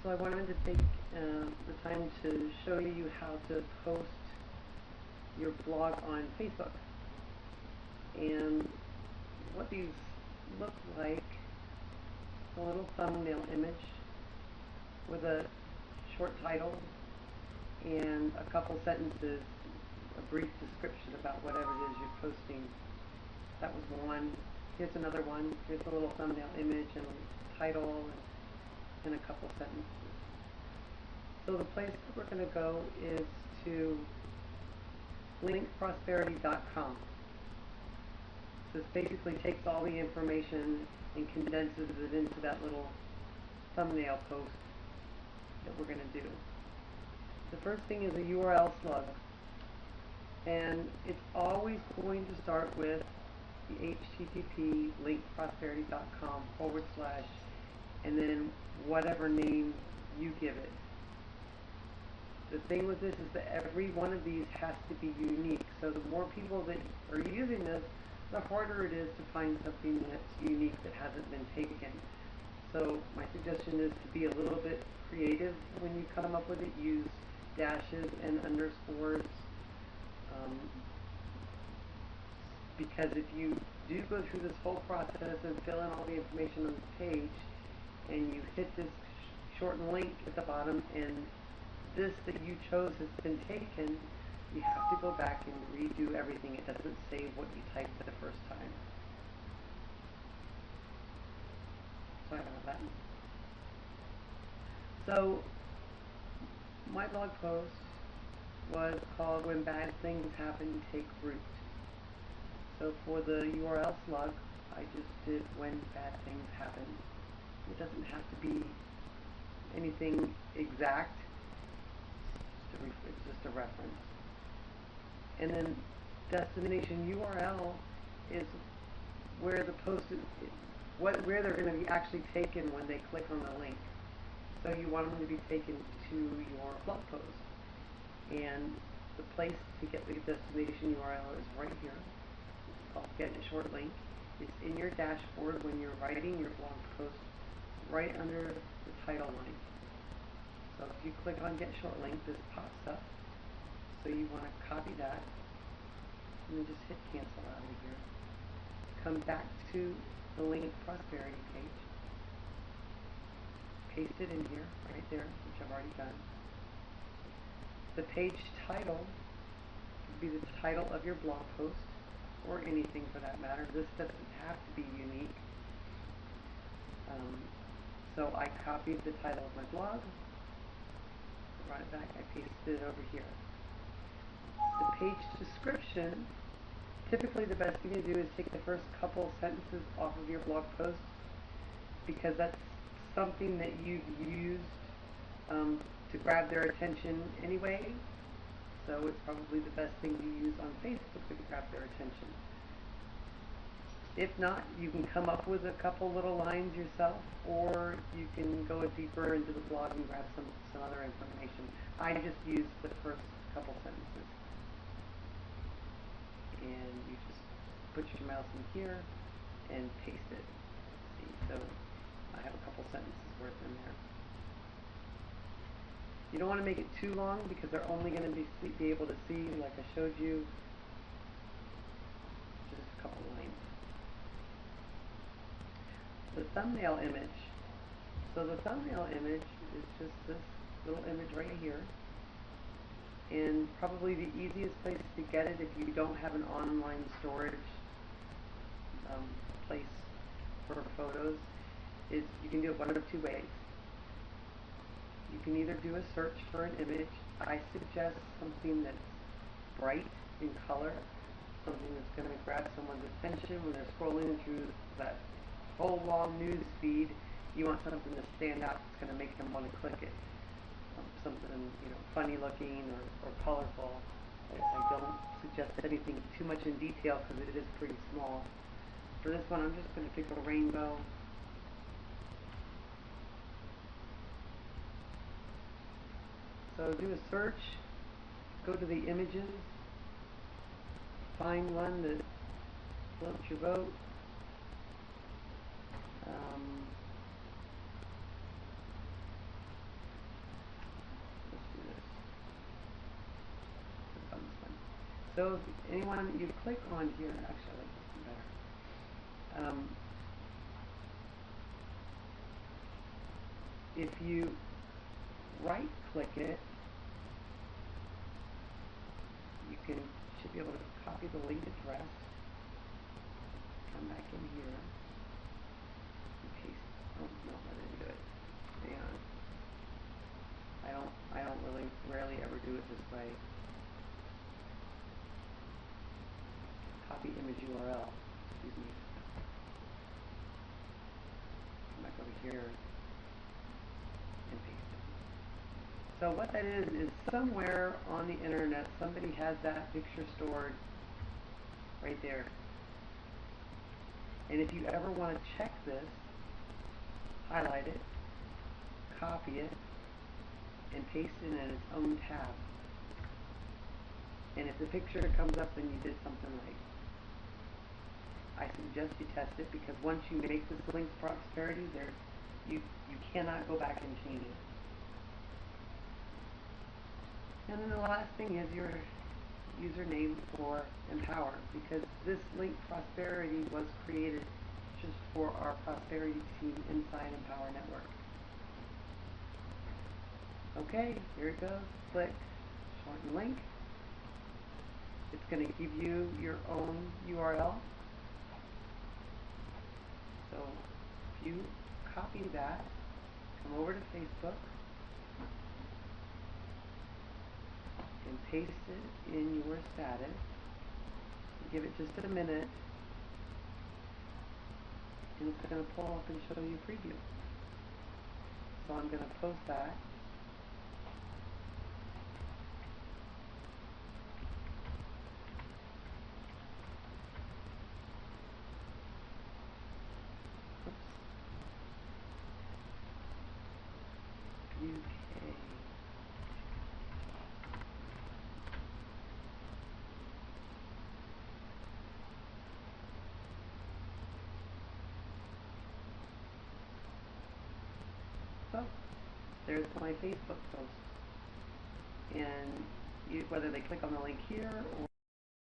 So I wanted to take the time to show you how to post your blog on Facebook. And what these look like, a little thumbnail image with a short title and a couple sentences, a brief description about whatever it is you're posting. That was one. Here's another one. Here's a little thumbnail image and a title and a couple sentences. So the place that we're going to go is to linkprosperity.com. This basically takes all the information and condenses it into that little thumbnail post that we're going to do. The first thing is a URL slug, and it's always going to start with the HTTP linkprosperity.com / and then whatever name you give it. The thing with this is that every one of these has to be unique, so the more people that are using this, the harder it is to find something that's unique that hasn't been taken. So my suggestion is to be a little bit creative when you come up with it. Use dashes and underscores, because if you do go through this whole process and fill in all the information on the page, and you hit this shorten link at the bottom and this that you chose has been taken, you have to go back and redo everything. It doesn't save what you typed the first time. Sorry about that. So my blog post was called When Bad Things Happen, Take Root. So for the URL slug, I just did When Bad Things Happen. It doesn't have to be anything exact. It's just a reference. And then destination URL is where the post is, where they're going to be actually taken when they click on the link. So you want them to be taken to your blog post. And the place to get the destination URL is right here. It's called Get a Short Link. It's in your dashboard when you're writing your blog post, right under the title line. So if you click on Get Short Link, this pops up. So you want to copy that, and then just hit cancel out of here. Come back to the Link Prosperity page. Paste it in here, right there, which I've already done. The page title would be the title of your blog post, or anything for that matter. This doesn't have to be unique. So I copied the title of my blog, brought it back, I pasted it over here. The page description, typically the best thing to do is take the first couple sentences off of your blog post, because that's something that you've used to grab their attention anyway. So it's probably the best thing to use on Facebook to grab their attention. If not, you can come up with a couple little lines yourself, or you can go deeper into the blog and grab some other information. I just used the first couple sentences. And you just put your mouse in here and paste it. See, so I have a couple sentences worth in there. You don't want to make it too long because they're only going to be able to see, like I showed you, just a couple lines. The thumbnail image. So the thumbnail image is just this little image right here. And probably the easiest place to get it if you don't have an online storage place for photos is you can do it one of two ways. You can either do a search for an image. I suggest something that's bright in color, something that's going to grab someone's attention when they're scrolling through that whole long news feed. You want something to stand out that's going to make them want to click it. Something funny looking or colorful. I don't suggest anything too much in detail because it is pretty small. For this one, I'm just going to pick a rainbow. So do a search, go to the images, find one that floats your boat. So if anyone that you click on here, actually I like this one better. If you right click it, you should be able to copy the link address, come back in here, and paste. Oh no, I didn't do it. Hang on. I don't really rarely ever do it this way. Copy image URL. Excuse me. Come back over here and paste it. So what that is somewhere on the internet somebody has that picture stored right there. And if you ever want to check this, highlight it, copy it, and paste it in its own tab. And if the picture comes up, then you did something right. I suggest you test it, because once you make this link's prosperity, you cannot go back and change it. And then the last thing is your username for Empower, because this link prosperity was created just for our prosperity team inside Empower Network. Okay, here it goes. Click shorten link. It's going to give you your own URL. So if you copy that, come over to Facebook and paste it in your status. Give it just a minute, and it's going to pull up and show you preview. So I'm going to post that. UK. So there's my Facebook post, and whether they click on the link here or